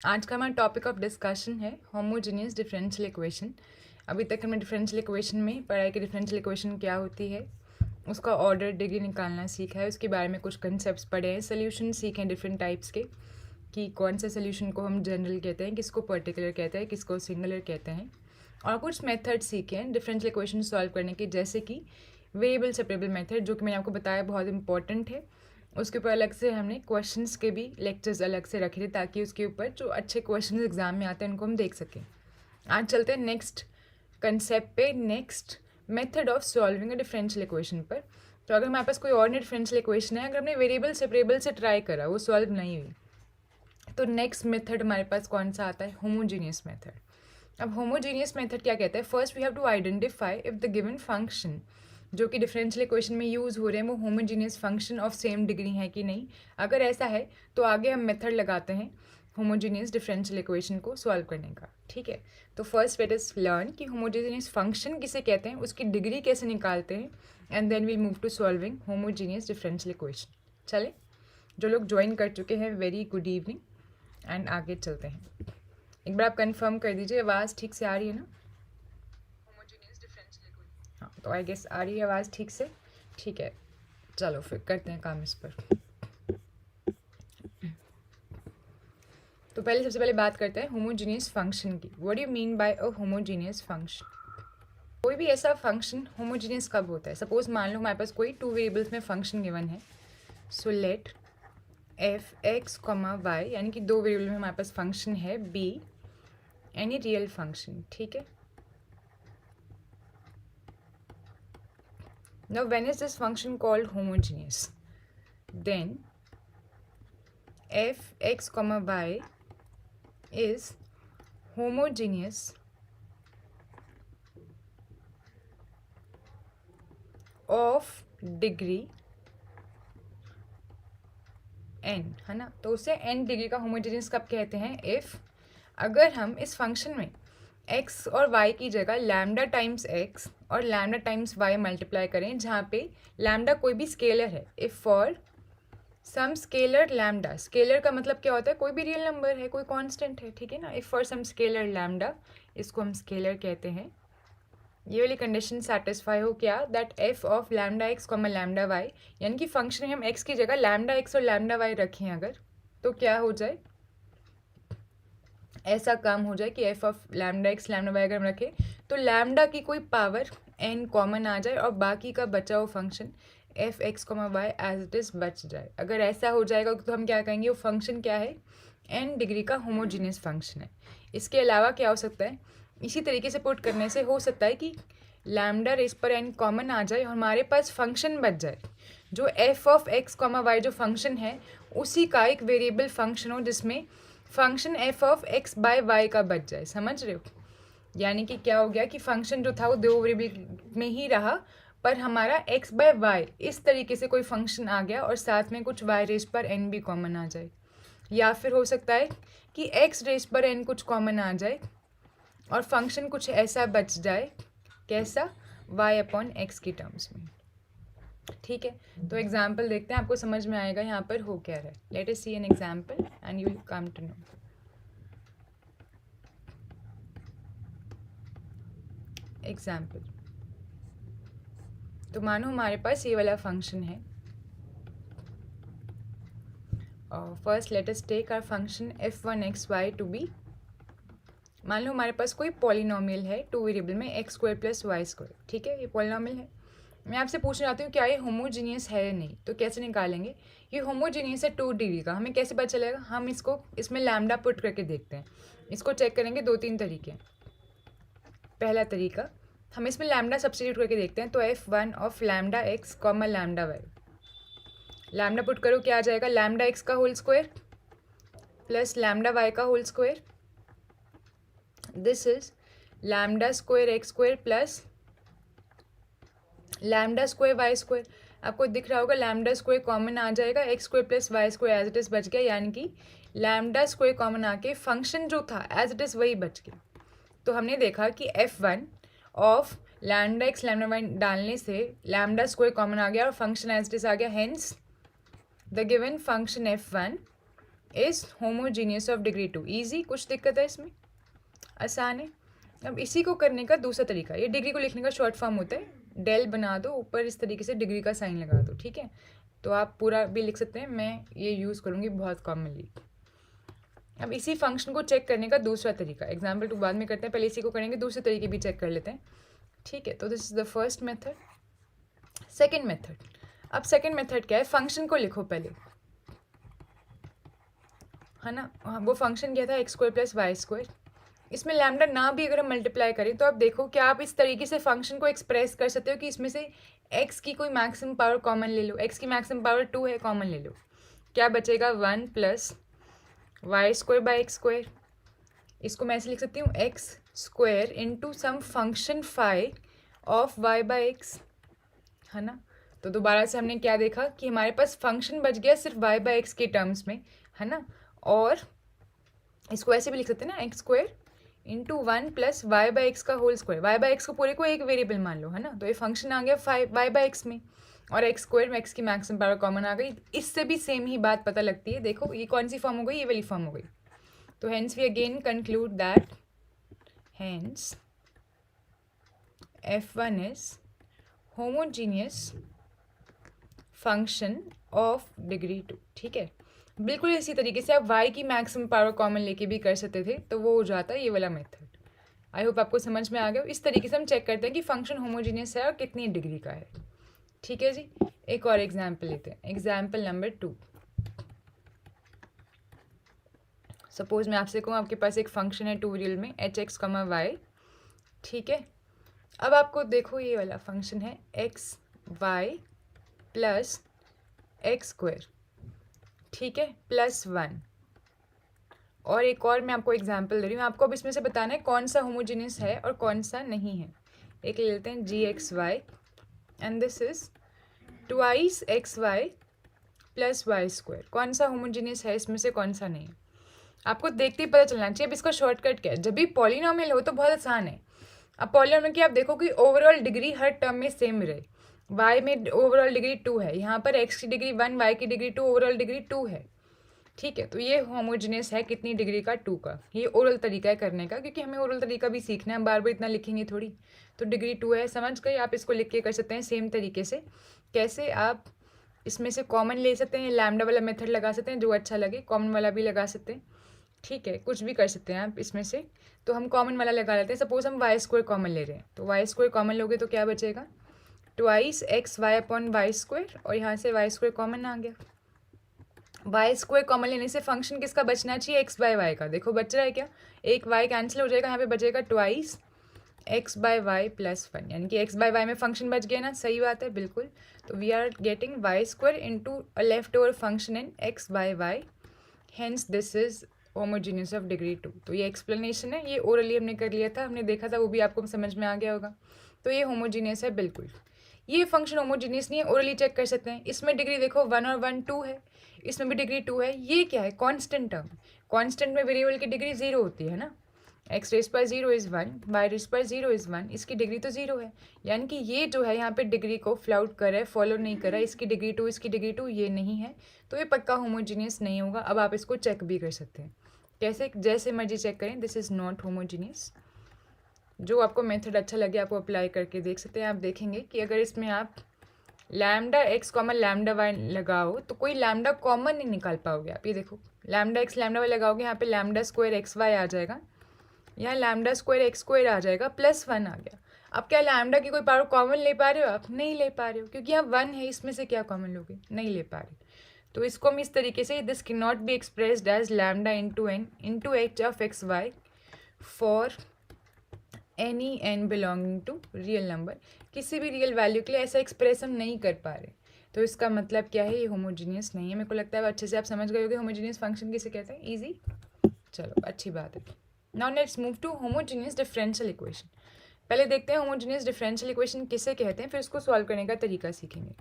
आज का हमारा टॉपिक ऑफ डिस्कशन है होमोजेनियस डिफरेंशियल इक्वेशन। अभी तक हमने डिफरेंशियल इक्वेशन में पढ़ा है कि डिफरेंशियल इक्वेशन क्या होती है, उसका ऑर्डर डिग्री निकालना सीखा है, उसके बारे में कुछ कंसेप्ट्स पढ़े हैं, सोल्यूशन सीखे हैं डिफरेंट टाइप्स के कि कौन सा सोल्यूशन को हम जनरल कहते हैं, किसको पर्टिकुलर कहते हैं, किसको सिंगुलर कहते हैं, और कुछ मेथड सीखे हैं डिफरेंशियल इक्वेशन सॉल्व करने के, जैसे कि वेरिएबल सेपरेबल मेथड, जो कि मैंने आपको बताया बहुत इंपॉर्टेंट है। उसके ऊपर अलग से हमने क्वेश्चंस के भी लेक्चर्स अलग से रखे थे ताकि उसके ऊपर जो अच्छे क्वेश्चंस एग्जाम में आते हैं उनको हम देख सकें। आज चलते हैं नेक्स्ट कंसेप्ट पे, next method of solving a differential equation पर। तो अगर हमारे पास कोई और डिफरेंशियल इक्वेशन है, अगर हमने वेरिएबल सेपरेबल से ट्राई करा, वो सॉल्व नहीं हुई, तो नेक्स्ट मेथड हमारे पास कौन सा आता है? Homogeneous method. अब होमोजीनियस मेथड क्या कहता है? First we have to identify if the given function जो कि डिफरेंशियल इक्वेशन में यूज़ हो रहे हैं वो homogeneous function of same degree है कि नहीं। अगर ऐसा है तो आगे हम मेथड लगाते हैं होमोजीनियस डिफरेंशियल इक्वेशन को सॉल्व करने का। ठीक है, तो फर्स्ट लेट अस लर्न कि होमोजीनियस फंक्शन किसे कहते हैं, उसकी डिग्री कैसे निकालते हैं, and then we'll move to solving homogeneous differential equation. चले, जो लोग ज्वाइन कर चुके हैं वेरी गुड इवनिंग, एंड आगे चलते हैं। एक बार आप कंफर्म कर दीजिए, आवाज़ ठीक से आ रही है ना? हाँ, तो आई गेस आ रही है आवाज़ ठीक से। ठीक है, चलो फिर करते हैं काम इस पर। तो पहले सबसे पहले बात करते हैं होमोजीनियस फंक्शन की। What do you mean by a homogeneous function? कोई भी ऐसा फंक्शन होमोजीनियस कब होता है? सपोज मान लो हमारे पास कोई टू वेरिएबल्स में फंक्शन गिवन है। So let f x comma y, यानी कि दो वेरिएबल में हमारे पास फंक्शन है बी एनी रियल फंक्शन। ठीक है, now when is this function called homogeneous? Then f x comma y is homogeneous of degree n, है ना? तो उसे n डिग्री का होमोजेनियस कब कहते हैं? इफ़ अगर हम इस फंक्शन में x और y की जगह लैम्डा टाइम्स x और लैम्डा टाइम्स y मल्टीप्लाई करें, जहाँ पे लैम्डा कोई भी स्केलर है। If for some scalar lambda, scalar का मतलब क्या होता है? कोई भी रियल नंबर है, कोई कांस्टेंट है। ठीक है ना? If for some scalar lambda, इसको हम स्केलर कहते हैं। ये वाली कंडीशन सेटिस्फाई हो क्या? That f of lambda x comma lambda y, यानी कि फंक्शन में हम एक्स की जगह लैम्डा एक्स और लैम्डा वाई रखें अगर, तो क्या हो जाए? ऐसा काम हो जाए कि f of lambda x lambda y अगर हम रखें तो लैम्डा की कोई पावर एन कॉमन आ जाए और बाकी का बचा हुआ function f x comma y as it is बच जाए। अगर ऐसा हो जाएगा तो हम क्या कहेंगे? वो फंक्शन क्या है? एन डिग्री का होमोजीनियस फंक्शन है। इसके अलावा क्या हो सकता है? इसी तरीके से पुट करने से हो सकता है कि लैम्डा रेस पर एन कॉमन आ जाए और हमारे पास फंक्शन बच जाए जो f of x comma y जो फंक्शन है उसी का एक वेरिएबल फंक्शन हो, जिसमें function f of x by y का बच जाए। समझ रहे हो? यानी कि क्या हो गया कि फंक्शन जो था वो दो वेरिएबल में ही रहा, पर हमारा एक्स बाय वाई इस तरीके से कोई फंक्शन आ गया और साथ में कुछ वाई रेस पर एन भी कॉमन आ जाए। या फिर हो सकता है कि एक्स रेस पर एन कुछ कॉमन आ जाए और फंक्शन कुछ ऐसा बच जाए, कैसा? वाई अपॉन एक्स की टर्म्स में। ठीक है, तो एग्जाम्पल देखते हैं, आपको समझ में आएगा यहाँ पर हो क्या रहा है। Let us see an example and you will come to know. Example, तो मानो हमारे पास ये वाला फंक्शन है। First let us take our function f1 to be, मान लो हमारे पास कोई पॉलिनोमियल है टू वेरिएबल में x square plus y square. ठीक है, ये पॉलिनोमियल है। मैं आपसे पूछना चाहती हूँ क्या ये होमोजीनियस है या नहीं। तो कैसे निकालेंगे? ये होमोजीनियस है टू डिग्री का, हमें कैसे पता चलेगा? हम इसको इसमें लैम्डा पुट करके देखते हैं। इसको चेक करेंगे दो तीन तरीके। पहला तरीका, हम इसमें लैम्डा सब्स्टिट्यूट करके देखते हैं। तो f1 of lambda x comma lambda y, lambda put करो क्या आ जाएगा? लैम्डा एक्स का whole square plus lambda y का whole square, this is lambda square x square plus lambda square y square. आपको दिख रहा होगा लैम्डा स्क्वायर कॉमन आ जाएगा, x square plus y square as it is बच गया, यानी कि लैम्डा स्क्वायर कॉमन आके फंक्शन जो था एज इट इज़ वही बच गया। तो हमने देखा कि f1 of lambda x lambda y डालने से लैम्डा स्क्वायर कॉमन आ गया और फंक्शन एज इट इज़ आ गया। Hence the given function f1 is homogeneous of degree 2। Easy, कुछ दिक्कत है इसमें, आसान है। अब इसी को करने का दूसरा तरीका, ये डिग्री को लिखने का शॉर्ट फॉर्म होता है, डेल बना दो, ऊपर इस तरीके से डिग्री का साइन लगा दो, ठीक है। तो आप पूरा भी लिख सकते हैं, मैं ये यूज़ करूँगी बहुत कॉमनली। अब इसी फंक्शन को चेक करने का दूसरा तरीका, एग्जाम्पल 2 बाद में करते हैं, पहले इसी को करेंगे, दूसरे तरीके भी चेक कर लेते हैं, ठीक है। तो this is the first method. Second method, अब सेकेंड मेथड क्या है, फंक्शन को लिखो पहले, है ना। वो फंक्शन क्या था, x square plus y square. इसमें लैम्डा ना भी अगर हम मल्टीप्लाई करें तो आप देखो क्या आप इस तरीके से फंक्शन को एक्सप्रेस कर सकते हो कि इसमें से x की कोई मैक्सिमम पावर कॉमन ले लो, x की मैक्सिमम पावर 2 है, कॉमन ले लो, क्या बचेगा 1 plus y square by x square. इसको मैं ऐसे लिख सकती हूँ x square into some function phi of y by x, है ना। तो दोबारा से हमने क्या देखा कि हमारे पास फंक्शन बच गया सिर्फ वाई बाई एक्स के टर्म्स में, है ना। और इसको ऐसे भी लिख सकते हैं ना, x square into 1 plus y by x का whole square, y by x को पूरे को एक वेरिएबल मान लो, है ना। तो ये फंक्शन आ गया वाई बाई एक्स में, और एक्स स्क्वायर में एक्स की मैक्सिमम पावर कॉमन आ गई। इससे भी सेम ही बात पता लगती है, देखो ये कौन सी फॉर्म हो गई, ये वाली फॉर्म हो गई। तो hence we again conclude that hence f1 is homogeneous function of degree 2, ठीक है। बिल्कुल इसी तरीके से आप y की मैक्सिमम पावर कॉमन लेके भी कर सकते थे, तो वो हो जाता है ये वाला मेथड। आई होप आपको समझ में आ गया। इस तरीके से हम चेक करते हैं कि फंक्शन होमोजीनियस है और कितनी डिग्री का है, ठीक है जी। एक और एग्जाम्पल लेते हैं, एग्जाम्पल नंबर 2। सपोज मैं आपसे कहूँ आपके पास एक फंक्शन है 2 रियल में h(x, y), ठीक है। अब आपको देखो ये वाला फंक्शन है x y plus x square, ठीक है, प्लस 1। और एक और मैं आपको एग्जांपल दे रही हूँ, आपको अब इसमें से बताना है कौन सा होमोजीनियस है और कौन सा नहीं है। एक ले लेते हैं g(x,y) and this is twice xy plus y square. कौन सा होमोजीनियस है इसमें से, कौन सा नहीं है, आपको देखते ही पता चलना चाहिए। अब इसका शॉर्टकट क्या है, जब भी पॉलिनोमियल हो तो बहुत आसान है। अब पॉलिनोमियल की आप देखो कि ओवरऑल डिग्री हर टर्म में सेम रहे, y में ओवरऑल डिग्री 2 है, यहाँ पर x की डिग्री 1, y की डिग्री 2, ओवरऑल डिग्री 2 है, ठीक है। तो ये होमोजीनियस है कितनी डिग्री का, 2 का। ये ओरल तरीका है करने का, क्योंकि हमें ओरल तरीका भी सीखना है, हम बार बार इतना लिखेंगे थोड़ी। तो डिग्री 2 है, समझ गए। आप इसको लिख के कर सकते हैं सेम तरीके से। कैसे, आप इसमें से कॉमन ले सकते हैं, लैम्डा वाला मेथड लगा सकते हैं, जो अच्छा लगे, कॉमन वाला भी लगा सकते हैं, ठीक है, कुछ भी कर सकते हैं आप इसमें से। तो हम कॉमन वाला लगा लेते हैं। सपोज हम वाई स्क्वायर कॉमन ले रहे हैं, तो वाई स्क्वायर कॉमन लोगे तो क्या बचेगा, twice x y upon y square, और यहाँ से वाई स्क्वायर कॉमन आ गया। वाई स्क्वायर कॉमन लेने से फंक्शन किसका बचना चाहिए, एक्स बाय वाई का। देखो बच रहा है क्या, एक वाई कैंसिल हो जाएगा, यहाँ पे बचेगा twice x by y plus 1, यानी कि एक्स बाय वाई में फंक्शन बच गया ना, सही बात है, बिल्कुल। तो we are getting y square into a left over function in x by y, hence this is homogeneous of degree 2। तो ये एक्सप्लेनेशन है, ये ओरली हमने कर लिया था, हमने देखा था, वो भी आपको समझ में आ गया होगा। तो ये होमोजीनियस है बिल्कुल। ये फंक्शन होमोजीनियस नहीं है, ओरली चेक कर सकते हैं। इसमें डिग्री देखो 1 और 1 2 है, इसमें भी डिग्री 2 है। ये क्या है, कांस्टेंट टर्म। कांस्टेंट में वेरिएबल की डिग्री 0 होती है ना, एक्स रेस पर 0 इज़ 1, वाई रेस पर 0 इज़ 1, इसकी डिग्री तो 0 है। यानी कि ये जो है यहाँ पे डिग्री को फ्लाउट कर रहा है, फॉलो नहीं कर रहा है, इसकी डिग्री 2, इसकी डिग्री 2, ये नहीं है, तो ये पक्का होमोजीनियस नहीं होगा। अब आप इसको चेक भी कर सकते हैं, कैसे, जैसे मर्जी चेक करें, दिस इज़ नॉट होमोजीनियस। जो आपको मेथड अच्छा लगे आपको अप्लाई करके देख सकते हैं। आप देखेंगे कि अगर इसमें आप lambda x common lambda y लगाओ तो कोई लैम्डा कॉमन नहीं निकाल पाओगे आप। ये देखो, लैम्डा एक्स लैम्डा वाई लगाओगे, यहाँ पे लैम्डा स्क्वायर एक्स वाई आ जाएगा, यहाँ लैम्डा स्क्वायर एक्स स्क्वायर आ जाएगा, प्लस 1 आ गया। अब क्या लैम्डा की कोई पावर कॉमन ले पा रहे हो आप, नहीं ले पा रहे हो, क्योंकि यहाँ 1 है, इसमें से क्या कॉमन लोगे, नहीं ले पा रहे। तो इसको हम इस तरीके से, this can not be expressed as lambda into n into h of x y for any n belonging to real number. किसी भी रियल वैल्यू के लिए ऐसा एक्सप्रेस हम नहीं कर पा रहे, तो इसका मतलब क्या है, ये होमोजीनियस नहीं है। मेरे को लगता है अच्छे से आप समझ गए होगे होमोजीनियस फंक्शन किसे कहते हैं, ईजी। चलो अच्छी बात है। Now let's move to homogeneous differential equation. पहले देखते हैं होमोजीनियस डिफरेंशियल इक्वेशन किसे कहते हैं, फिर उसको सॉल्व करने का तरीका सीखेंगे।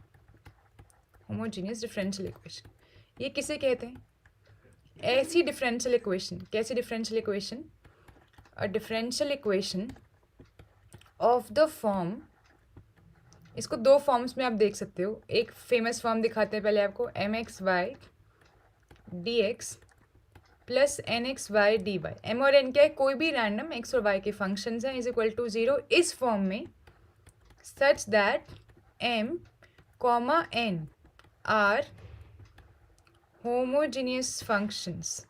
होमोजीनियस डिफरेंशियल इक्वेशन ये किसे कहते हैं, ऐसी डिफरेंशियल इक्वेशन, कैसी differential equation, a differential equation of the form, इसको दो फॉर्म्स में आप देख सकते हो। एक फेमस फॉर्म दिखाते हैं पहले आपको, mx y dx plus n x y d y, m और एन क्या है, कोई भी रैंडम एक्स और वाई के फंक्शंस हैं, इज इक्वल टू 0 इस फॉर्म में, such that m comma n are homogeneous functions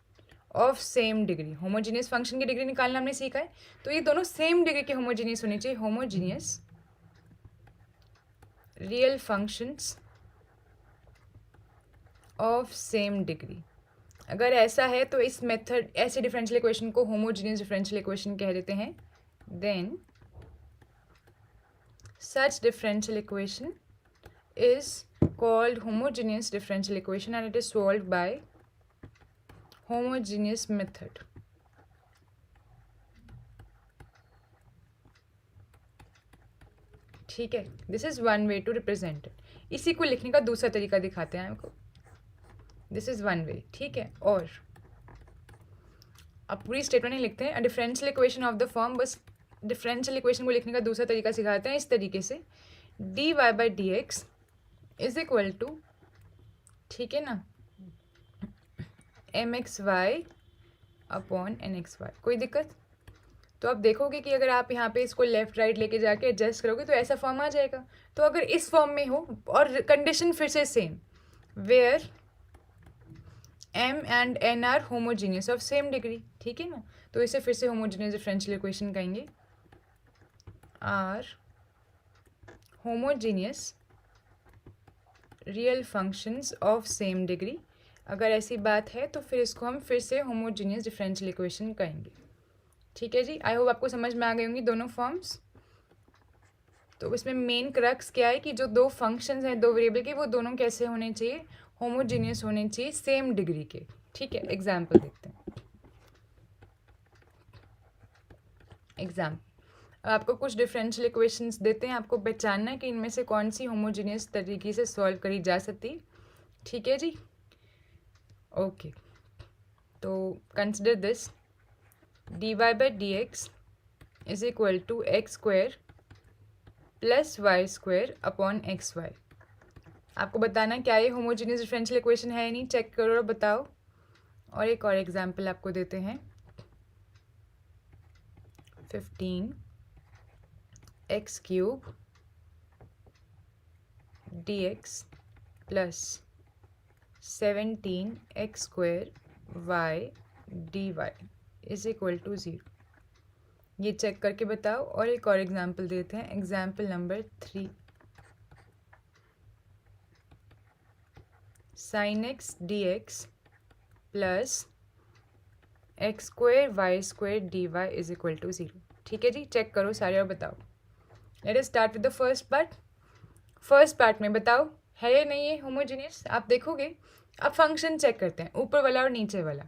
of same degree. Homogeneous function की डिग्री निकालना हमने सीखा है, तो ये दोनों सेम डिग्री के होमोजीनियस होने चाहिए, homogeneous real functions of same degree. अगर ऐसा है तो इस मेथड, ऐसे डिफरेंशियल इक्वेशन को होमोजीनियस डिफरेंशियल इक्वेशन कह देते हैं। Then such differential equation is called homogeneous differential equation and it is solved by homogeneous method. ठीक है, this is one way to represent it. इसी को लिखने का दूसरा तरीका दिखाते हैं आपको। दिस इज वन वे, ठीक है। और अब पूरी स्टेटमेंट नहीं लिखते हैं, a differential equation of the form, बस डिफरेंशियल इक्वेशन को लिखने का दूसरा तरीका सिखाते हैं इस तरीके से, d y by d x is equal to, ठीक है ना, m x y upon n x y. कोई दिक्कत? तो आप देखोगे कि अगर आप यहाँ पे इसको लेफ्ट राइट लेके जाके एडजस्ट करोगे तो ऐसा फॉर्म आ जाएगा। तो अगर इस फॉर्म में हो, और कंडीशन फिर से same, where m and n are homogeneous of same degree, ठीक है ना, तो इसे फिर से होमोजीनियस डिफरेंशियल इक्वेशन कहेंगे, are homogeneous real functions of same degree. अगर ऐसी बात है तो फिर इसको हम फिर से होमोजीनियस डिफरेंशियल इक्वेशन कहेंगे। ठीक है जी, आई होप आपको समझ में आ गई होंगी दोनों फॉर्म्स। तो इसमें मेन क्रक्स क्या है कि जो दो फंक्शंस हैं दो वेरिएबल के, वो दोनों कैसे होने चाहिए, होमोजीनियस होने चाहिए, सेम डिग्री के। ठीक है, एग्जाम्पल देखते हैं। एग्जाम्पल, आपको कुछ डिफरेंशियल इक्वेशंस देते हैं, आपको पहचानना है कि इनमें से कौन सी होमोजीनियस तरीके से सॉल्व करी जा सकती है। ठीक है जी, ओके। तो consider this, d y by d x is equal to x square plus y square upon x y. आपको बताना क्या ये होमोजीनियस डिफरेंशियल इक्वेशन है या नहीं, चेक करो और बताओ। और एक और एग्जांपल आपको देते हैं, 15 x cube d x plus 17 x square y d y is equal to 0। ये चेक करके बताओ। और एक और एग्जांपल देते हैं, example number 3, sine x d x plus x square y square d y is equal to 0। ठीक है जी, चेक करो सारे और बताओ। Let us start with the first part. First part में बताओ है या नहीं है होमोजीनियस। आप देखोगे, अब फंक्शन चेक करते हैं, ऊपर वाला और नीचे वाला।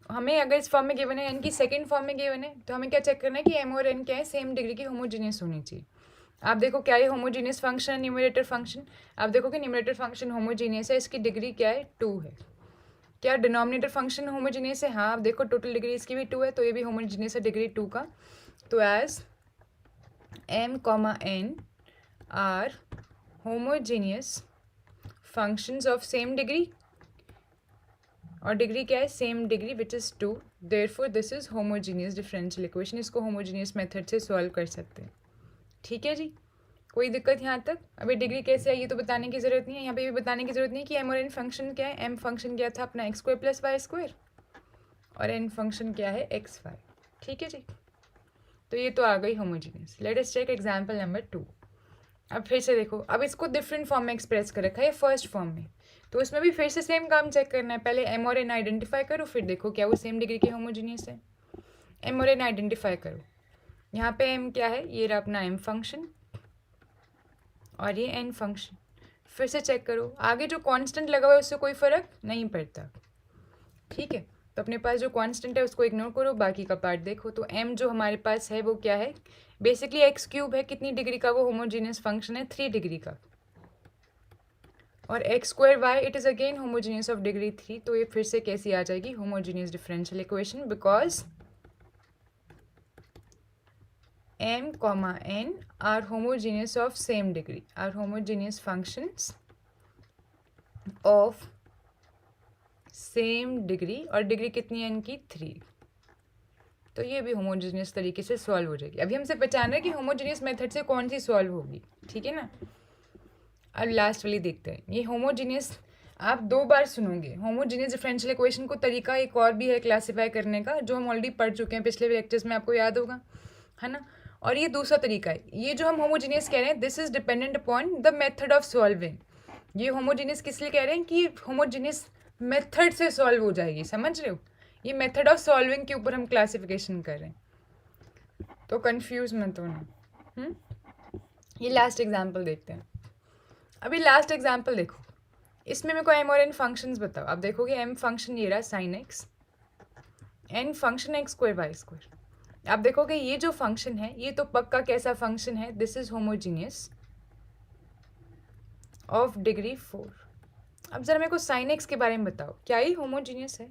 हमें अगर इस फॉर्म में गिवन है, इनकी सेकंड फॉर्म में गिवन है, तो हमें क्या चेक करना है कि एम और एन क्या है, सेम डिग्री की होमोजीनियस होनी चाहिए। आप देखो क्या ये होमोजीनियस फंक्शन है, न्यूमरेटर फंक्शन। आप देखो कि न्यूमरेटर फंक्शन होमोजीनियस है, इसकी डिग्री क्या है, 2 है। क्या डिनोमिनेटर फंक्शन होमोजीनियस है? हाँ, आप देखो टोटल डिग्री इसकी भी 2 है, तो ये भी होमोजीनियस है, डिग्री 2 का। तो as m comma n are homogeneous functions of same degree, और डिग्री क्या है, same degree which is 2, therefore this is homogeneous differential equation. इसको होमोजीनियस मेथड से सॉल्व कर सकते हैं। ठीक है जी, कोई दिक्कत यहाँ तक? अभी डिग्री कैसे है ये तो बताने की ज़रूरत नहीं है, यहाँ पे भी बताने की ज़रूरत नहीं है कि एम और एन फंक्शन क्या है। एम फंक्शन क्या था अपना, x square plus y square, और एन फंक्शन क्या है, एक्स वाई। ठीक है जी, तो ये तो आ गई homogeneous. Let us check example number 2। अब फिर से देखो, अब इसको डिफरेंट फॉर्म में एक्सप्रेस कर रखा है फर्स्ट फॉर्म में, तो उसमें भी फिर से सेम काम चेक करना है। पहले एम और एन आइडेंटिफाई करो, फिर देखो क्या वो सेम डिग्री के होमोजीनियस है। एम और एन आइडेंटिफाई करो। यहाँ पे एम क्या है, ये रहा अपना एम फंक्शन, और ये एन फंक्शन। फिर से चेक करो, आगे जो कांस्टेंट लगा हुआ है उससे कोई फ़र्क नहीं पड़ता। ठीक है, तो अपने पास जो कांस्टेंट है उसको इग्नोर करो, बाकी का पार्ट देखो। तो एम जो हमारे पास है वो क्या है, बेसिकली एक्स क्यूब है, कितनी डिग्री का, वो होमोजीनियस फंक्शन है 3 डिग्री का। और x square why it is again homogeneous of degree 3, तो ये फिर से कैसी आ जाएगी, homogeneous differential equation, because m comma n are homogeneous of same degree, are homogeneous functions of same degree, और डिग्री कितनी है इनकी 3, तो ये भी होमोजीनियस तरीके से सॉल्व हो जाएगी। अभी हमसे पहचान रहे हैं कि होमोजीनियस मेथड से कौन सी सॉल्व होगी, ठीक है ना। अब लास्ट वाली देखते हैं। ये होमोजीनियस आप 2 बार सुनोगे। होमोजीनियस डिफरेंशियल इक्वेशन को तरीका एक और भी है क्लासीफाई करने का, जो हम ऑलरेडी पढ़ चुके हैं पिछले लेक्चर्स में, आपको याद होगा, है ना। और ये दूसरा तरीका है। ये जो हम होमोजीनियस कह रहे हैं, this is dependent upon the method of solving. ये होमोजीनियस किस लिए कह रहे हैं कि होमोजीनियस मेथड से सॉल्व हो जाएगी, समझ रहे हो। ये मेथड ऑफ सॉल्विंग के ऊपर हम क्लासिफिकेशन कर रहे हैं, तो कंफ्यूज मत होना। ये लास्ट एग्जाम्पल देखते हैं। अभी लास्ट एग्जाम्पल देखो, इसमें मेरे को एम और एन फंक्शंस बताओ। आप देखोगे एम फंक्शन ये रहा sine x, n function x square y square. आप देखोगे ये जो फंक्शन है ये तो पक्का कैसा फंक्शन है, this is homogeneous of degree 4। अब जरा मेरे को साइन एक्स के बारे में बताओ, क्या ये होमोजीनियस है?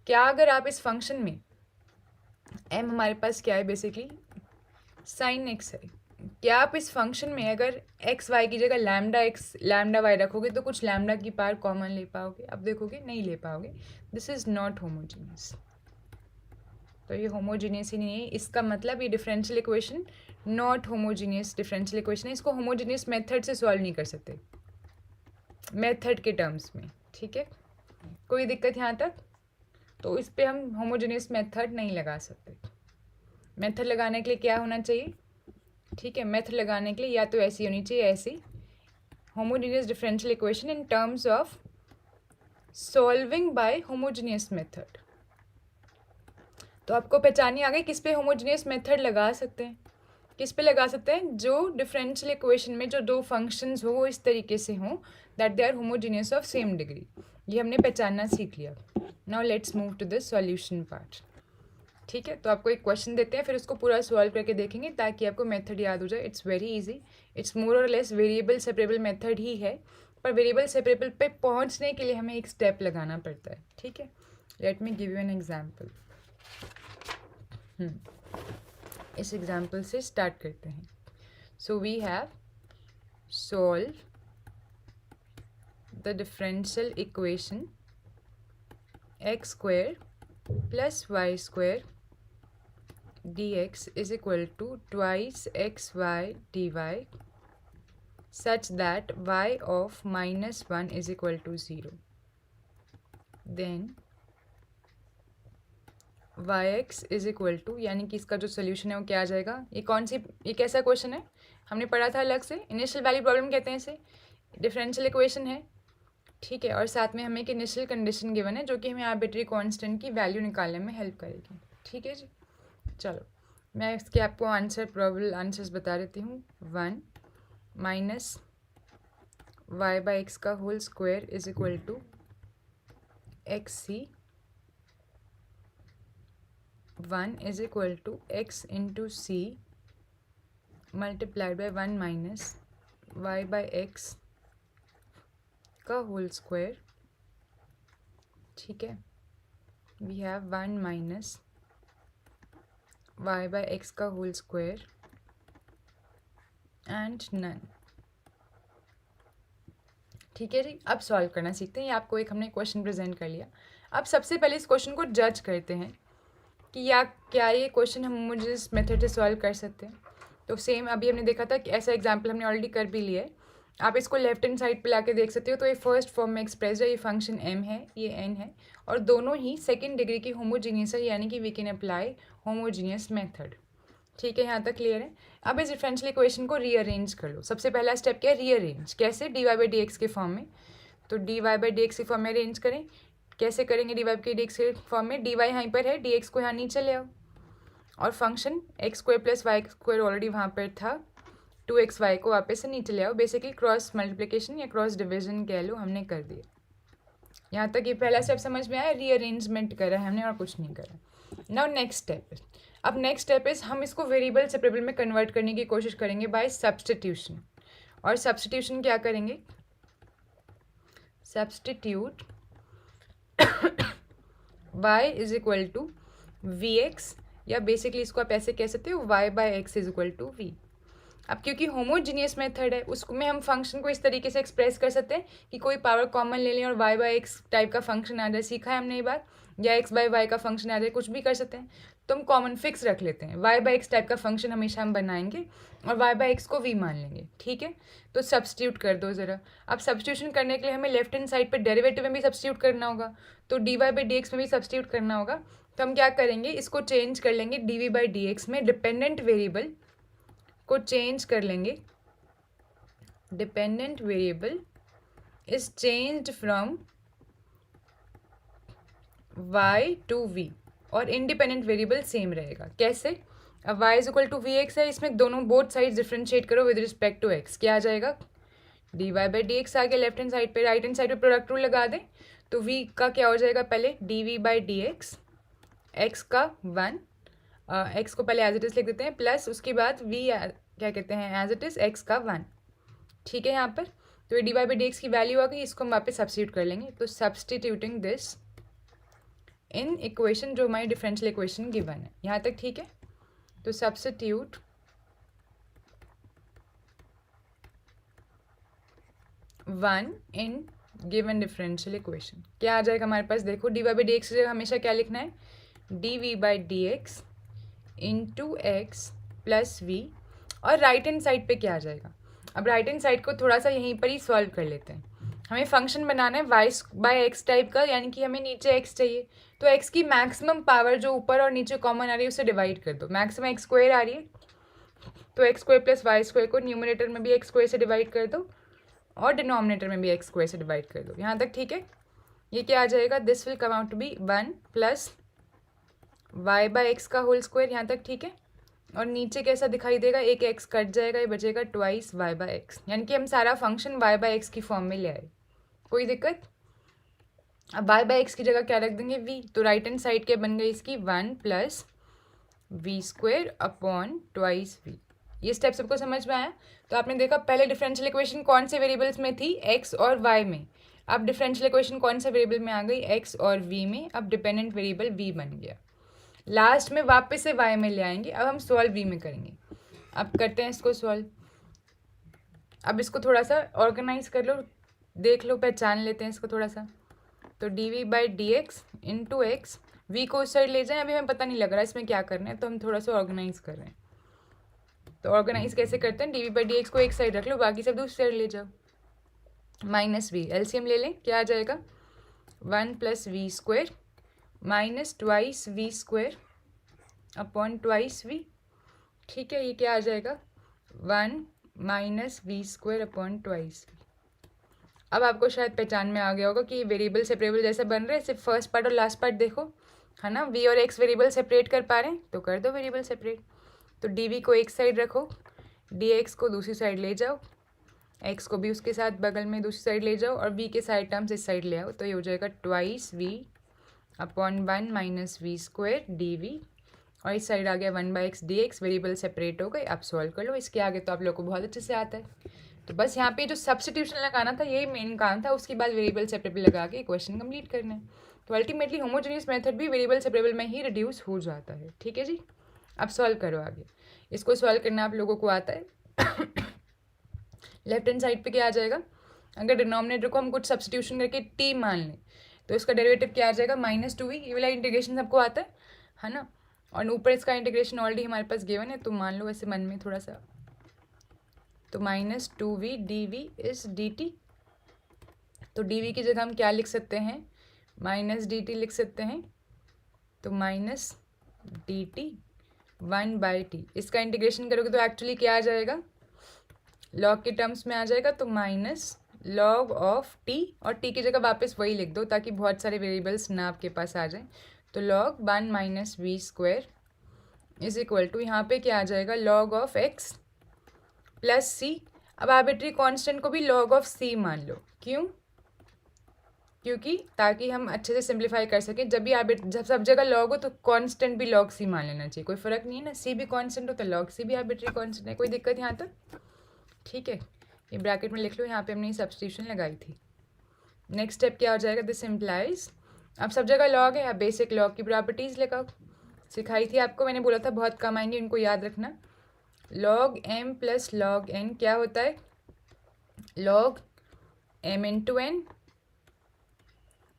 क्या अगर आप इस फंक्शन में एम हमारे पास क्या है, बेसिकली साइन एक्स है, क्या आप इस फंक्शन में अगर एक्स वाई की जगह लैम्डा एक्स लैम्डा वाई रखोगे तो कुछ लैम्डा की पावर कॉमन ले पाओगे? अब देखोगे नहीं ले पाओगे। दिस इज नॉट होमोजीनियस, तो ये होमोजीनियस ही नहीं है। इसका मतलब ये differential equation not homogeneous differential equation है। इसको होमोजीनियस मेथड से सॉल्व नहीं कर सकते, मेथड के टर्म्स में, ठीक है। कोई दिक्कत यहाँ तक? तो इस पर हम होमोजीनियस मेथड नहीं लगा सकते। मेथड लगाने के लिए क्या होना चाहिए, ठीक है, मेथड लगाने के लिए या तो ऐसी होनी चाहिए, ऐसी homogeneous differential equation in terms of solving by homogeneous method. तो आपको पहचानी आ गई किस पे होमोजीनियस मेथड लगा सकते हैं, किस पे लगा सकते हैं, जो डिफरेंशियल इक्वेशन में जो 2 फंक्शंस हो वो इस तरीके से हों that they are homogeneous of same degree. ये हमने पहचानना सीख लिया। Now let's move to the solution part, ठीक है। तो आपको एक क्वेश्चन देते हैं, फिर उसको पूरा सॉल्व करके देखेंगे ताकि आपको मेथड याद हो जाए। It's very easy, it's more और लेस वेरिएबल सेपरेबल मेथड ही है, पर वेरिएबल सेपरेबल पे पहुंचने के लिए हमें एक स्टेप लगाना पड़ता है, ठीक है। Let me give you an example. इस एग्जाम्पल से स्टार्ट करते हैं। So we have solve the differential equation x square plus y square dx is equal to twice xy dy such that y of -1 is equal to 0. Then yx is equal to, यानी कि इसका जो solution है वो क्या आ जाएगा। ये कैसा क्वेश्चन है, हमने पढ़ा था अलग से, इनिशियल वैल्यू प्रॉब्लम कहते हैं इसे। डिफरेंशियल इक्वेशन है, ठीक है, और साथ में हमें एक इनिशियल कंडीशन गिवन है जो कि हमें आर्बिट्री कांस्टेंट की वैल्यू निकालने में हेल्प करेगी, ठीक है जी। चलो मैं इसके आपको प्रोबेबल आंसर्स बता देती हूँ। 1 माइनस वाई बाई एक्स का whole square is equal to x c, 1 is equal to x into c multiplied by 1 minus y by x का होल स्क्वायर, ठीक है। We have 1 minus y by x का whole square and none, ठीक है जी। अब solve करना सीखते हैं। ये आपको एक हमने क्वेश्चन प्रेजेंट कर लिया। अब सबसे पहले इस क्वेश्चन को जज करते हैं कि क्या ये क्वेश्चन हम मुझे इस मेथड से सॉल्व कर सकते हैं। तो सेम अभी हमने देखा था कि ऐसा एग्जाम्पल हमने ऑलरेडी कर भी लिया है। आप इसको लेफ्ट हैंड साइड पे लाके देख सकते हो। तो ये फर्स्ट फॉर्म में एक्सप्रेस है, ये फंक्शन m है, ये n है, और दोनों ही सेकेंड डिग्री की होमोजीनियस है, यानी कि we can apply homogeneous method, ठीक है। यहाँ तक क्लियर है। अब इस डिफरेंशियल इक्वेशन को रीअरेंज कर लो। सबसे पहला स्टेप क्या है, रीअरेंज। कैसे, d y by d x के फॉर्म में। तो d y by d x के फॉर्म में अरेंज करें। कैसे करेंगे, d y by d x के फॉर्म में, डी वाई यहाँ पर है, डी एक्स को यहाँ नीचे ले आओ, और function x square plus y square already वहाँ पर था, 2xy को वापस से नीचे ले आओ। बेसिकली क्रॉस मल्टीप्लिकेशन या क्रॉस डिवीजन कह लो, हमने कर दिया। यहाँ तक ये पहला स्टेप समझ में आया, रीअरेंजमेंट करा है हमने और कुछ नहीं करा। Now next step. अब नेक्स्ट स्टेप इज हम इसको वेरिएबल सेपरेबल में कन्वर्ट करने की कोशिश करेंगे बाय सब्सटीट्यूशन। और सब्सटीट्यूशन क्या करेंगे, substitute y is equal to v x, या बेसिकली इसको आप ऐसे कह सकते हो y by x is equal to v. अब क्योंकि होमोजीनियस मेथड है उसमें हम फंक्शन को इस तरीके से एक्सप्रेस कर सकते हैं कि कोई पावर कॉमन ले लें और y बाई एक्स टाइप का फंक्शन आ जाए, सीखा है हमने ये बात, या x बाई वाई का फंक्शन आ जाए, कुछ भी कर सकते हैं। तो हम कॉमन फिक्स रख लेते हैं, y बाई एक्स टाइप का फंक्शन हमेशा हम बनाएंगे और y बाई एक्स को v मान लेंगे, ठीक है। तो सब्स्टिट्यूट कर दो ज़रा। अब सब्स्टिट्यूशन करने के लिए हमें लेफ्ट हैंड साइड पर डेरिवेटिव में भी सब्स्टिट्यूट करना होगा, तो dy बाई डी एक्स में भी सब्स्टिट्यूट करना होगा। तो हम क्या करेंगे, इसको चेंज कर लेंगे dv बाई डी एक्स में, डिपेंडेंट वेरिएबल को चेंज कर लेंगे, dependent variable is changed from y to v और इंडिपेंडेंट वेरिएबल सेम रहेगा। कैसे, अब y is equal to v x है, इसमें दोनों बोथ साइड डिफ्रेंशिएट करो विद रिस्पेक्ट टू x, क्या आ जाएगा dy बाई डी एक्स आ गया लेफ्ट हैंड साइड पे, राइट हैंड साइड पे प्रोडक्ट रूल लगा दें तो v का क्या हो जाएगा, पहले dv by d x, x का 1, एक्स को पहले एज इट इज़ लिख देते हैं, प्लस उसके बाद v क्या कहते हैं एज इट इज़ एक्स का 1, ठीक है। यहाँ पर तो ये d y by d x की वैल्यू आ गई, इसको हम वापस सब्स्टिट्यूट कर लेंगे। तो सब्स्टिट्यूटिंग दिस इन इक्वेशन जो हमारी डिफरेंशियल इक्वेशन गिवन है, यहाँ तक ठीक है। तो substitute one in given differential equation, क्या आ जाएगा हमारे पास, देखो d y by d x की जगह हमेशा क्या लिखना है, d v by d x into x plus v, और राइट हैंड साइड पे क्या आ जाएगा। अब राइट हैंड साइड को थोड़ा सा यहीं पर ही सॉल्व कर लेते हैं। हमें फंक्शन बनाना है वाई बाई एक्स टाइप का, यानी कि हमें नीचे एक्स चाहिए, तो एक्स की मैक्सिमम पावर जो ऊपर और नीचे कॉमन आ रही है उसे डिवाइड कर दो। मैक्सिमम एक्स स्क्वायर आ रही है तो x square plus y square को न्यूमरेटर में भी एक्स स्क्वायर से डिवाइड कर दो और डिनोमिनेटर में भी एक्स स्क्वायर से डिवाइड कर दो। यहाँ तक ठीक है। ये क्या आ जाएगा, this will come out to be 1 plus y by x का होल स्क्वायर, यहाँ तक ठीक है। और नीचे कैसा दिखाई देगा, एक एक्स कट जाएगा, ये बचेगा ट्वाइस वाई बाई एक्स, यानी कि हम सारा फंक्शन वाई बाई एक्स की फॉर्म में ले आए, कोई दिक्कत। अब वाई बाई एक्स की जगह क्या रख देंगे, वी, तो राइट हैंड साइड क्या बन गई इसकी 1 plus v square upon twice v. ये स्टेप सबको समझ में आया। तो आपने देखा पहले डिफरेंशियल इक्वेशन कौन से वेरिएबल्स में थी, एक्स और वाई में, अब डिफरेंशियल इक्वेशन कौन से वेरिएबल में आ गई, एक्स और वी में, अब डिपेंडेंट वेरिएबल वी बन गया। लास्ट में वापस से y में ले आएंगे, अब हम सॉल्व v में करेंगे। अब करते हैं इसको सॉल्व। अब इसको थोड़ा सा ऑर्गेनाइज कर लो, देख लो, पहचान लेते हैं इसको थोड़ा सा। तो d by d x into x, v को उस साइड ले जाएं, अभी हमें पता नहीं लग रहा है इसमें क्या करना है, तो हम थोड़ा सा ऑर्गेनाइज कर रहे हैं। तो ऑर्गेनाइज कैसे करते हैं, डी बाई डी एक्स को एक साइड रख लो, बाकी सब दूसरी साइड ले जाओ, माइनस वी, एलसीएम ले लें, क्या आ जाएगा 1 plus v square minus twice v square upon twice v, ठीक है। ये क्या आ जाएगा 1 minus v square upon twice v. अब आपको शायद पहचान में आ गया होगा कि ये वेरिएबल सेपरेबल जैसे बन रहे हैं, सिर्फ फर्स्ट पार्ट और लास्ट पार्ट देखो, है ना। वी और एक्स वेरिएबल सेपरेट कर पा रहे हैं तो कर दो वेरिएबल सेपरेट। तो डी वी को एक साइड रखो, डी एक्स को दूसरी साइड ले जाओ, एक्स को भी उसके साथ बगल में दूसरी साइड ले जाओ और वी के साइड टर्म्स इस साइड ले आओ, तो ये हो जाएगा twice v upon 1 minus v square d v, और इस साइड आ गया 1 by x d x, variable separate हो गए। आप सॉल्व कर लो, इसके आगे तो आप लोग को बहुत अच्छे से आता है। तो बस यहाँ पे जो सब्स्टिट्यूशन लगाना था यही मेन काम था, उसके बाद वेरिएबल सेपरेबल लगा के क्वेश्चन कंप्लीट करना है। तो अल्टीमेटली होमोजेनियस मेथड भी वेरिएबल सेपरेबल में ही रिड्यूस हो जाता है, ठीक है जी। अब सॉल्व करो आगे, इसको सॉल्व करना आप लोगों को आता है। लेफ्ट हैंड साइड पे क्या आ जाएगा, अगर डिनोमिनेटर को हम कुछ सब्स्टिट्यूशन करके टी मान लें तो इसका डेरिवेटिव क्या आ जाएगा -2v, ये वाला इंटीग्रेशन सबको आता है ना। और ऊपर इसका इंटीग्रेशन ऑलरेडी हमारे पास गिवन है, तो मान लो ऐसे मन में थोड़ा सा, तो -2v dv इज dt। तो dv की जगह हम क्या लिख सकते हैं, -dt लिख सकते हैं, तो -dt 1 बाई टी। इसका इंटीग्रेशन करोगे तो एक्चुअली क्या आ जाएगा, लॉग के टर्म्स में आ जाएगा, तो माइनस लॉग ऑफ टी, और टी की जगह वापस वही लिख दो ताकि बहुत सारे वेरिएबल्स ना आपके पास आ जाएं। तो log 1 minus v square is equal to, यहाँ पे क्या आ जाएगा, log of x plus c. अब आर्बिट्री कांस्टेंट को भी लॉग ऑफ सी मान लो, क्यों, क्योंकि ताकि हम अच्छे से सिंप्लीफाई कर सकें। जब भी जब सब जगह लॉग हो तो कांस्टेंट भी लॉग सी मान लेना चाहिए, कोई फ़र्क नहीं है ना, सी भी कांस्टेंट हो तो लॉग सी भी आर्बिट्री कांस्टेंट है, कोई दिक्कत यहाँ तक, ठीक है। ये ब्रैकेट में लिख लो, यहाँ पे हमने सब्स्टिट्यूशन लगाई थी। नेक्स्ट स्टेप क्या हो जाएगा, दिस इम्प्लाइज, अब सब जगह लॉग है, अब बेसिक लॉग की प्रॉपर्टीज़ लगाओ, सिखाई थी आपको, मैंने बोला था बहुत कम आएंगे, इनको याद रखना। Log m plus log n क्या होता है? Log m into n.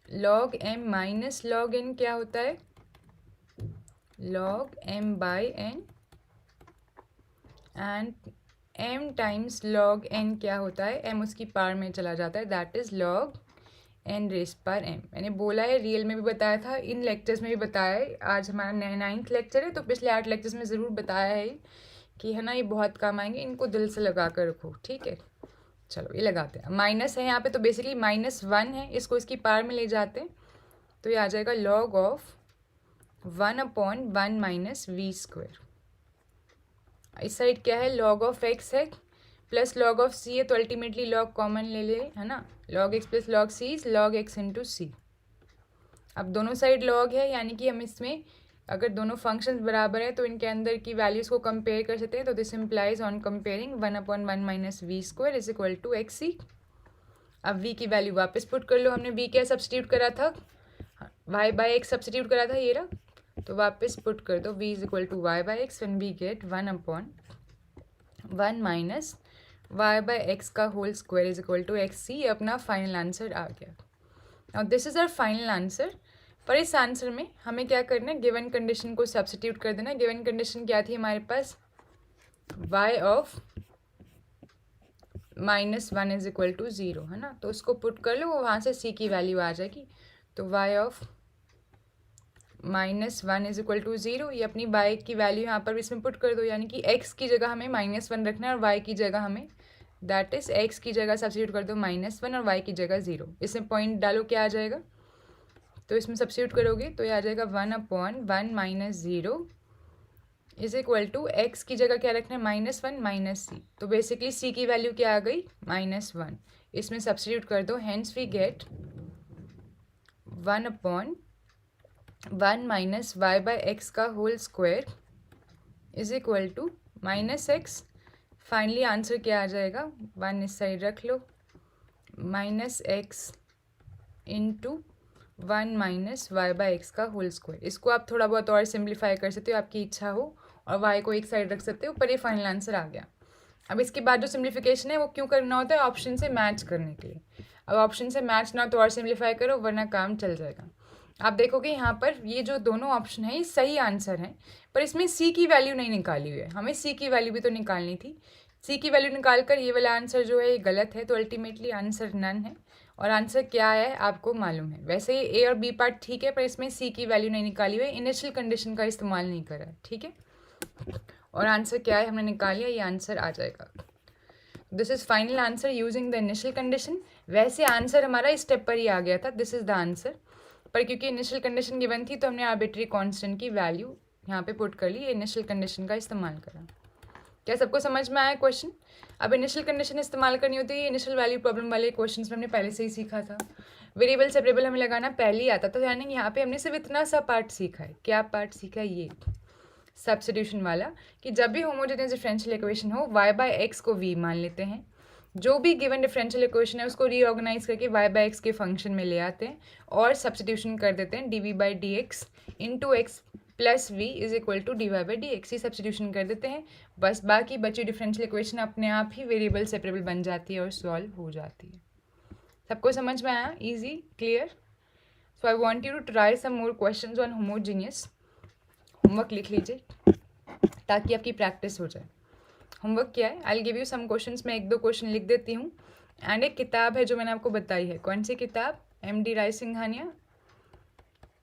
Log m minus log n क्या होता है? Log m by n. And m times log n क्या होता है? एम उसकी पावर में चला जाता है, that is log n raise पर एम। मैंने बोला है, रियल में भी बताया था, इन लेक्चर्स में भी बताया है। आज हमारा 9th लेक्चर है, तो पिछले 8 लेक्चर्स में ज़रूर बताया है कि है ना, ये बहुत काम आएंगे, इनको दिल से लगा कर रखो, ठीक है। चलो ये लगाते हैं। माइनस है यहाँ पे, तो बेसिकली -1 है, इसको इसकी पावर में ले जाते हैं, तो ये आ जाएगा log of 1/1 minus v square. इस साइड क्या है? लॉग ऑफ एक्स है प्लस लॉग ऑफ सी है, तो अल्टीमेटली लॉग कॉमन ले ले, है ना। Log x plus log c is log x into c. अब दोनों साइड लॉग है, यानी कि हम इसमें अगर दोनों फंक्शंस बराबर है तो इनके अंदर की वैल्यूज़ को कंपेयर कर सकते हैं। तो this implies on comparing 1/1 minus v square is equal to x c. अब v की वैल्यू वापस पुट कर लो। हमने v क्या सब्सटीट्यूट करा था? y बाई एक्स सब्सटीट्यूट करा था, ये रहा। तो वापस पुट कर दो, v is equal to y by x when we get 1/1 minus y by x का whole square is equal to x c. अपना फाइनल आंसर आ गया। और this is our final answer. पर इस आंसर में हमें क्या करना है? गिवन कंडीशन को सब्सटीट्यूट कर देना। गिवन कंडीशन क्या थी हमारे पास? y of -1 is equal to 0, है ना। तो उसको पुट कर लो, वहाँ से c की वैल्यू आ जाएगी। तो y of -1 is equal to 0, ये अपनी y की वैल्यू यहाँ पर इसमें पुट कर दो, यानी कि x की जगह हमें -1 रखना है और y की जगह हमें, दैट इज x की जगह सब्सटीट्यूट कर दो -1 और y की जगह 0। इसमें पॉइंट डालो, क्या आ जाएगा? तो इसमें सब्सटीट्यूट करोगे तो ये आ जाएगा 1/1 minus 0 is equal to x की जगह क्या रखना है? -1 माइनस सी। तो बेसिकली सी की वैल्यू क्या आ गई? -1। इसमें सब्सटीट्यूट कर दो, hence we get 1/1 minus y by x का whole square is equal to -x। Finally answer क्या आ जाएगा? 1 इस साइड रख लो, -x into 1 minus y by x का होल स्क्वायर। इसको आप थोड़ा बहुत और सिंप्लीफाई कर सकते हो, आपकी इच्छा हो, और y को एक साइड रख सकते हो, पर ये फाइनल आंसर आ गया। अब इसके बाद जो सिंप्लीफिकेशन है वो क्यों करना होता है? ऑप्शन से मैच करने के लिए। अब ऑप्शन से मैच ना तो और सिंप्लीफाई करो, वरना काम चल जाएगा। आप देखोगे यहाँ पर ये जो दोनों ऑप्शन है ये सही आंसर है, पर इसमें सी की वैल्यू नहीं निकाली हुई है। हमें सी की वैल्यू भी तो निकालनी थी। सी की वैल्यू निकाल कर ये वाला आंसर जो है ये गलत है, तो अल्टीमेटली आंसर नन है। और आंसर क्या है आपको मालूम है। वैसे ये ए और बी पार्ट ठीक है, पर इसमें सी की वैल्यू नहीं निकाली हुई है, इनिशियल कंडीशन का इस्तेमाल नहीं करा है, ठीक है। और आंसर क्या है हमने निकाल लिया, ये आंसर आ जाएगा। This is final answer using the initial condition. वैसे आंसर हमारा इस स्टेप पर ही आ गया था, दिस इज द आंसर, पर क्योंकि इनिशियल कंडीशन गिवन थी तो हमने आर्बिट्री कांस्टेंट की वैल्यू यहाँ पे पुट कर ली, इनिशियल कंडीशन का इस्तेमाल करा। क्या सबको समझ में आया क्वेश्चन? अब इनिशियल कंडीशन इस्तेमाल करनी होती है, इनिशियल वैल्यू प्रॉब्लम वाले क्वेश्चंस में हमने पहले से ही सीखा था। वेरिएबल सेपरेबल हमें लगाना पहले ही आता था, यानी यहाँ पे हमने सिर्फ इतना सा पार्ट सीखा है। क्या पार्ट सीखा है? ये सब्स्टिट्यूशन वाला, कि जब भी होमोजेनियस डिफरेंशियल इक्वेशन हो y बाय एक्स को v मान लेते हैं, जो भी गिवन डिफरेंशियल इक्वेशन है उसको रीऑर्गेनाइज करके y बाय एक्स के फंक्शन में ले आते हैं और सब्स्टिट्यूशन कर देते हैं dv by d x into x plus v is equal to d y by d x, ही सब्स्टिट्यूशन कर देते हैं। बस बाकी बची डिफरेंशियल इक्वेशन अपने आप ही वेरिएबल सेपरेबल बन जाती है और सॉल्व हो जाती है। सबको समझ में आया? Easy, clear? So I want you to try some more question on homogeneous. Homework लिख लीजिए ताकि आपकी प्रैक्टिस हो जाए। होमवर्क क्या है? I give you some questions, मैं 1-2 क्वेश्चन लिख देती हूँ। एंड एक किताब है जो मैंने आपको बताई है। कौन सी किताब? MD राय सिंघानिया।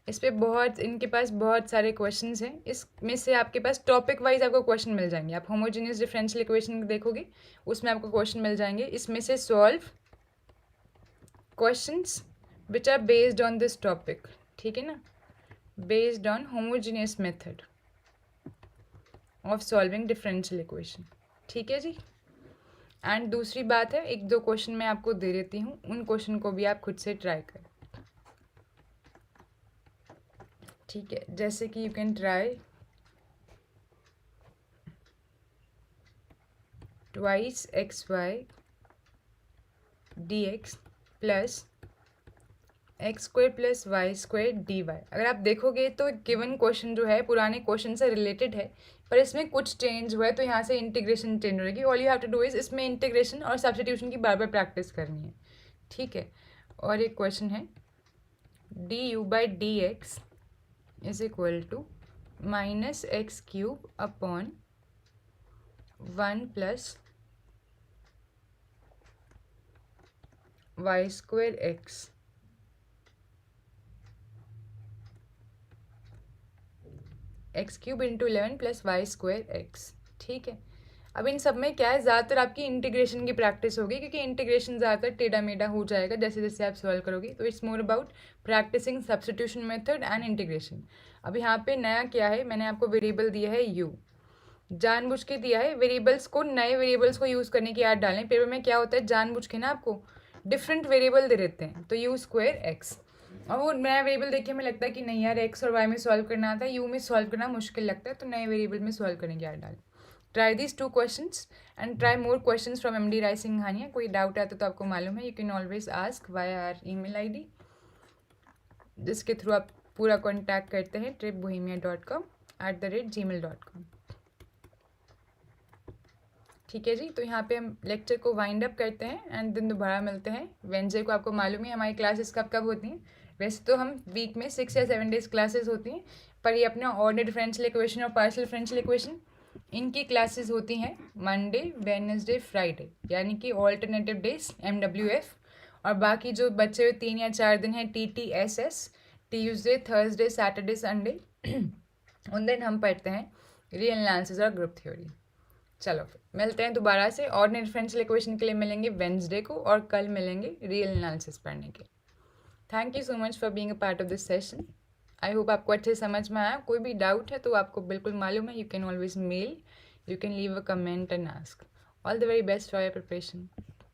इस पे बहुत, इनके पास बहुत सारे क्वेश्चंस हैं। इसमें से आपके पास टॉपिक वाइज आपको क्वेश्चन मिल जाएंगे। आप होमोजेनियस डिफरेंशियल इक्वेशन देखोगे उसमें आपको क्वेश्चन मिल जाएंगे। इसमें से solve questions which are based on this topic, ठीक है ना, based on homogeneous method of solving differential equation, ठीक है जी। एंड दूसरी बात है, 1-2 क्वेश्चन मैं आपको दे देती हूँ, उन क्वेश्चन को भी आप खुद से ट्राई करें, ठीक है। जैसे कि you can try twice x y d x plus x square plus y square d y. अगर आप देखोगे तो गिवन क्वेश्चन जो है पुराने क्वेश्चन से रिलेटेड है, पर इसमें कुछ चेंज हुआ है, तो यहाँ से इंटीग्रेशन चेंज होगी। All you have to do is इसमें इंटीग्रेशन और सब्स्टिट्यूशन की बार बार प्रैक्टिस करनी है, ठीक है। और एक क्वेश्चन है d u by d x is equal to minus x cube upon 1 plus y square x x cube into 11 plus y square x, ठीक है। अब इन सब में क्या है, ज़्यादातर आपकी इंटीग्रेशन की प्रैक्टिस होगी, क्योंकि इंटीग्रेशन ज़्यादातर टेढ़ा मेढ़ा हो जाएगा जैसे जैसे आप सॉल्व करोगे। तो it's more about practising substitution method and integration. अब यहाँ पे नया क्या है, मैंने आपको वेरिएबल दिया है यू, जानबूझ के दिया है। वेरिएबल्स को, नए वेरिएबल्स को यूज़ करने की याद डालें। पेपर में क्या होता है, जानबूझ के ना आपको डिफरेंट वेरिएबल दे देते हैं, तो यू स्क्वायर एक्स, और वो नया वेरिएबल देखिए हमें लगता है कि नहीं यार एक्स और वाई में सॉल्व करना आता है, यू में सॉल्व करना मुश्किल लगता है, तो नए वेरिएबल में सॉल्व करने की याद डालें। Try this 2 questions and try more questions from MD Rai Singhania. कोई डाउट आता तो आपको मालूम है, you can always ask via our email ID, जिसके थ्रू आप पूरा कॉन्टैक्ट करते हैं tripbohemia.com@gmail.com। ठीक है जी, तो यहाँ पे हम लेक्चर को वाइंड अप करते हैं एंड दिन दोबारा मिलते हैं वेडनेसडे को। आपको मालूम है हमारी क्लासेस कब कब होती हैं। वैसे तो हम वीक में 6 या 7 डेज क्लासेस होती हैं, पर ये अपना ऑर्डिनरी डिफरेंशियल इक्वेशन और पार्शियल डिफरेंशियल इक्वेशन, इनकी क्लासेस होती हैं मंडे, वेडनेसडे, फ्राइडे, यानी कि ऑल्टरनेटिव डेज MWF। और बाकी जो बचे हुए 3 या 4 दिन हैं TTSS, Tuesday, Thursday, Saturday, Sunday, उन दिन हम पढ़ते हैं रियल एनालिसिस और ग्रुप थ्योरी। चलो फिर मिलते हैं दोबारा से। ऑर्डिनरी डिफरेंशियल इक्वेशन के लिए मिलेंगे वेडनेसडे को, और कल मिलेंगे रियल एनालिसिस पढ़ने के। Thank you so much for being a part of this session. I hope आपको अच्छे समझ में आया। कोई भी डाउट है तो आपको बिल्कुल मालूम है, you can always mail, you can leave a comment and ask. All the very best for your preparation.